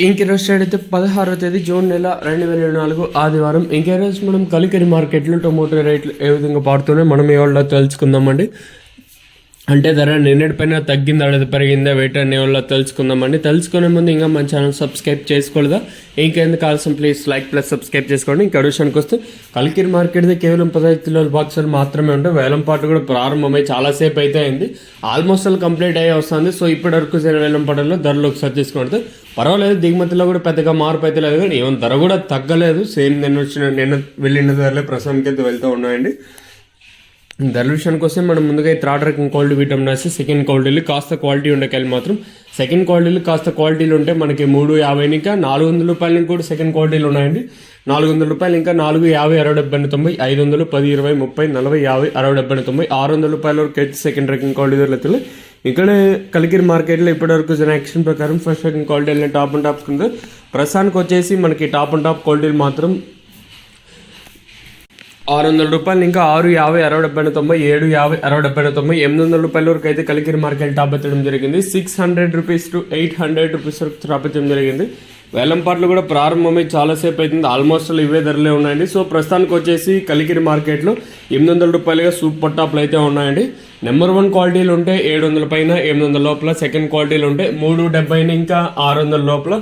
ఇంకెరోజు start అయితే 16వ తేదీ June నెల 2024 ఆదివారం. ఇంకెరోజు మనం కలికిరి మార్కెట్లో టొమాటో రేట్లు ఏ విధంగా పడుతున్నాయి మనం ఇవాళ తెలుసుకుందామండి. అంటే ధర నిన్నటిపైన తగ్గిందా లేదా పెరిగిందా వెయిట్ అనే వాళ్ళు తెలుసుకుందామండి. తెలుసుకునే ముందు ఇంకా మన ఛానల్ సబ్స్క్రైబ్ చేసుకోలేదా, ఇంకెందుకు కావాల్సిన ప్లీజ్ లైక్ ప్లస్ సబ్స్క్రైబ్ చేసుకోండి. ఇంకా విషయానికి వస్తే కలికిరి మార్కెట్ది కేవలం 15 కిలోల బాక్సులు మాత్రమే ఉంటాయి. వేలం పాటు కూడా ప్రారంభమై చాలాసేపు అయితే అయింది, ఆల్మోస్ట్ ఆల్ కంప్లీట్ అయ్యి వస్తుంది. సో ఇప్పటి వరకు వేలం పాటల్లో ధరలు ఒకసారి తీసుకుంటే పర్వాలేదు, దిగుమతిలో కూడా పెద్దగా మార్పు అయితే లేదు, కానీ ఏమైనా ధర కూడా తగ్గలేదు. సేమ్ నిన్న వెళ్ళిన ధరలే ప్రస్తుతానికి అయితే వెళ్తూ ఉన్నాయండి. ధరల విషయానికి వస్తే మనం ముందుగా థర్డ్ రకం క్వాలిటీ విటమిన్ రాసి సెకండ్ క్వాలిటీలు కాస్త క్వాలిటీ ఉండేకాయలు మాత్రం సెకండ్ క్వాలిటీలు కాస్త క్వాలిటీలు ఉంటే మనకి 350 ఇంకా 400 రూపాయలు కూడా సెకండ్ క్వాలిటీలు ఉన్నాయండి. 400 రూపాయలు ఇంకా 450, 60, 70, 90, 500, 10, 20, 30, 40, 50, 60, 70, 90, 600 రూపాయల వరకు అయితే సెకండ్ రకం క్వాలిటీ ధరలు. ఇక్కడ కలికిరి మార్కెట్లో ఇప్పటివరకు జన యాక్షన్ ప్రకారం ఫస్ట్ రకం క్వాలిటీలు టాప్ అండ్ టాప్ కింద ప్రస్తుతానికి వచ్చేసి మనకి టాప్ అండ్ టాప్ క్వాలిటీలు మాత్రం 600 రూపాయలు ఇంకా 6, 50, 60, 70, 90, 7, 50, 60, 70, 90, 800 రూపాయల వరకు అయితే కలికిరి మార్కెట్ టాప్ ఎత్తడం జరిగింది. 600 రూపీస్ టు 800 రూపీస్ వరకు టాప్ ఎత్తడం జరిగింది. వేలం పాటలు కూడా ప్రారంభమై చాలాసేపు అవుతుంది, ఆల్మోస్ట్ ఇవే ధరలే ఉన్నాయండి. సో ప్రస్తుతానికి వచ్చేసి కలికిరి మార్కెట్లో 800 రూపాయలుగా సూపర్ టాప్లు అయితే ఉన్నాయండి. నెంబర్ 1 క్వాలిటీలు ఉంటే 700 పైన 800 లోపల, సెకండ్ క్వాలిటీలు ఉంటే 370 ఇంకా 600 లోపల,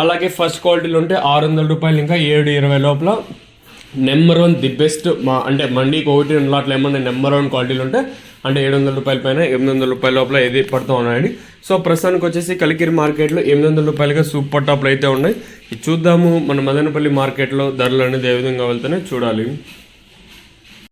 అలాగే ఫస్ట్ క్వాలిటీలు ఉంటే 600 రూపాయలు ఇంకా 720 లోపల. నెంబర్ 1 ది బెస్ట్ అంటే మండీకి 1-2 లాట్లు ఏమన్నా నెంబర్ 1 క్వాలిటీలు ఉంటే అంటే 700 రూపాయల పైన 800 రూపాయల లోపల ఏది పడుతూ ఉన్నాయండి. సో ప్రస్తుతానికి వచ్చేసి కలికిరి మార్కెట్లో 800 రూపాయలుగా సూపర్ టాప్లు అయితే ఉన్నాయి. చూద్దాము మన మదనపల్లి మార్కెట్లో ధరలు అనేది ఏ విధంగా వెళ్తేనే చూడాలి.